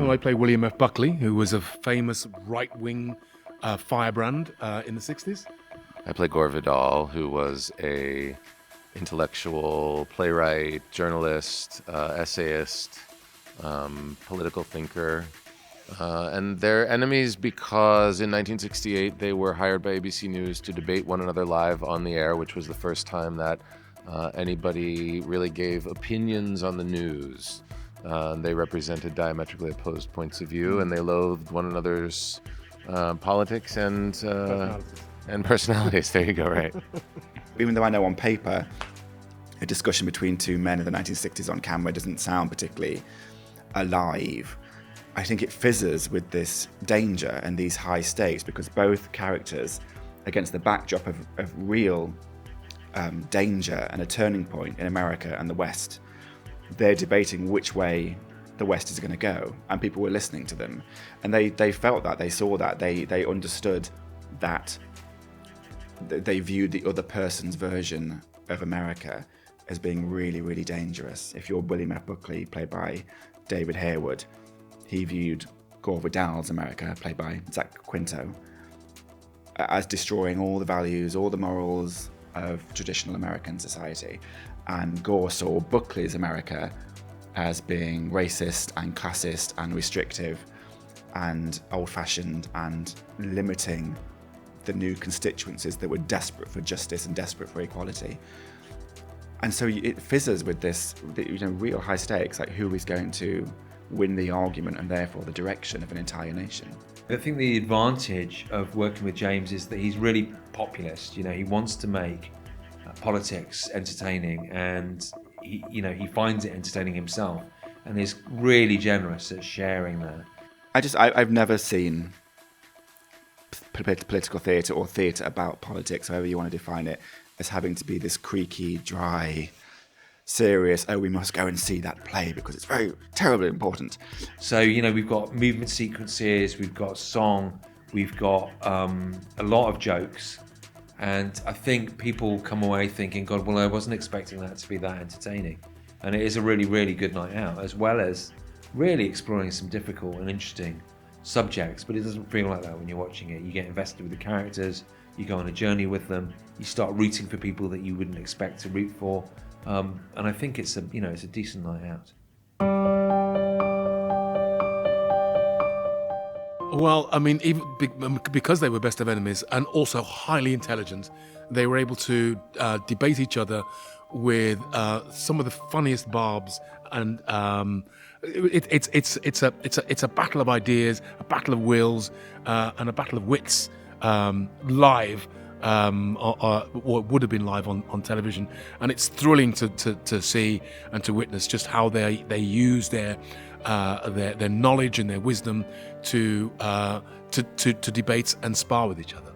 I play William F. Buckley, who was a famous right-wing firebrand in the 60s. I play Gore Vidal, who was a intellectual, playwright, journalist, essayist, political thinker. And they're enemies because in 1968 they were hired by ABC News to debate one another live on the air, which was the first time that anybody really gave opinions on the news. They represented diametrically opposed points of view, and they loathed one another's politics and personalities. There you go, right. Even though I know on paper a discussion between two men in the 1960s on camera doesn't sound particularly alive, I think it fizzes with this danger and these high stakes because both characters, against the backdrop of real danger and a turning point in America and the West, they're debating which way the West is going to go, and people were listening to them, and they felt that, they saw that, they understood that, they viewed the other person's version of America as being really, really dangerous. If you're William F. Buckley, played by David Harewood, he viewed Gore Vidal's America, played by Zachary Quinto, as destroying all the values, all the morals of traditional American society. And Gore saw Buckley's America as being racist and classist and restrictive and old-fashioned and limiting the new constituencies that were desperate for justice and desperate for equality. And so it fizzes with this, real high stakes, like who is going to win the argument and therefore the direction of an entire nation. I think the advantage of working with James is that he's really populist. He wants to make politics entertaining, and he finds it entertaining himself, and is really generous at sharing that. I've never seen political theatre or theatre about politics, however you want to define it, as having to be this creaky, dry, serious, we must go and see that play because it's very terribly important. So, we've got movement sequences, we've got song, we've got a lot of jokes, and I think people come away thinking, God, well, I wasn't expecting that to be that entertaining. And it is a really, really good night out, as well as really exploring some difficult and interesting subjects, but it doesn't feel like that when you're watching it. You get invested with the characters, you go on a journey with them, you start rooting for people that you wouldn't expect to root for, and I think it's a decent night out. Well, I mean, even because they were best of enemies and also highly intelligent, they were able to debate each other with some of the funniest barbs, and it's a battle of ideas, a battle of wills, and a battle of wits live, or would have been live on television, and it's thrilling to see and to witness just how they use their knowledge and their wisdom to debate and spar with each other.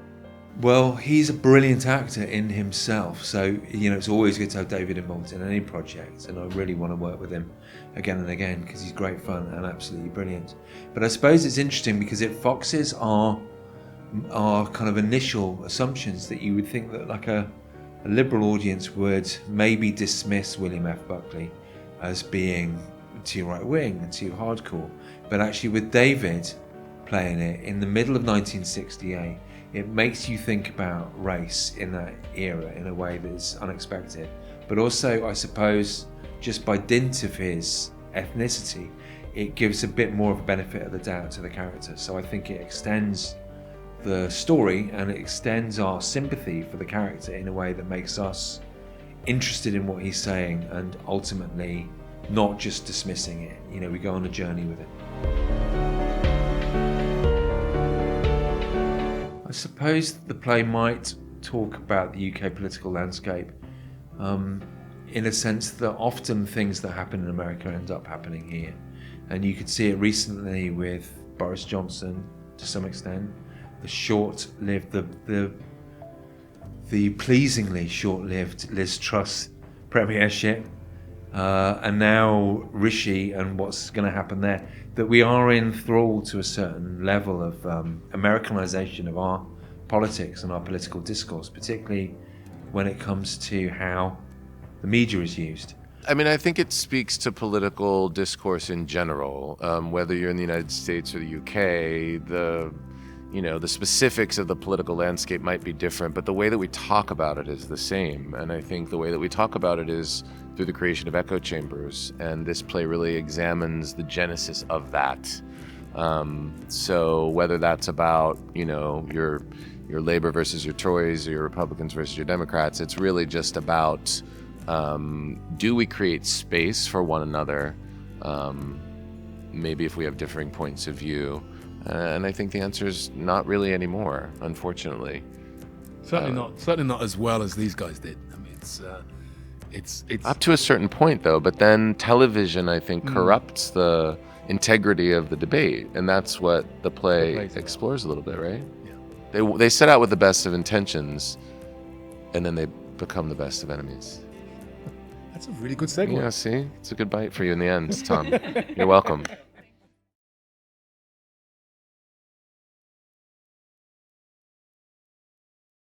Well, he's a brilliant actor in himself, so it's always good to have David involved in any project, and I really want to work with him again and again because he's great fun and absolutely brilliant. But I suppose it's interesting because it foxes our kind of initial assumptions that you would think that like a liberal audience would maybe dismiss William F. Buckley as being too right-wing and too hardcore. But actually with David playing it in the middle of 1968, it makes you think about race in that era in a way that's unexpected. But also, I suppose, just by dint of his ethnicity, it gives a bit more of a benefit of the doubt to the character. So I think it extends the story and it extends our sympathy for the character in a way that makes us interested in what he's saying and ultimately not just dismissing it. We go on a journey with it. I suppose the play might talk about the UK political landscape in a sense that often things that happen in America end up happening here. And you could see it recently with Boris Johnson to some extent, the short-lived, the pleasingly short-lived Liz Truss premiership, and now Rishi and what's going to happen there, that we are enthralled to a certain level of Americanization of our politics and our political discourse, particularly when it comes to how the media is used. I mean, I think it speaks to political discourse in general. Whether you're in the United States or the UK, the specifics of the political landscape might be different, but the way that we talk about it is the same. And I think the way that we talk about it is through the creation of echo chambers. And this play really examines the genesis of that. So whether that's about, your Labor versus your Tories or your Republicans versus your Democrats, it's really just about, do we create space for one another? Maybe if we have differing points of view. And I think the answer is not really anymore, unfortunately. Certainly not as well as these guys did. I mean, it's up to a certain point, though. But then television, I think, corrupts the integrity of the debate, and that's what the play explores a little bit, right? Yeah. They set out with the best of intentions, and then they become the best of enemies. That's a really good segue. Yeah, see, it's a good bite for you in the end, Tom. You're welcome.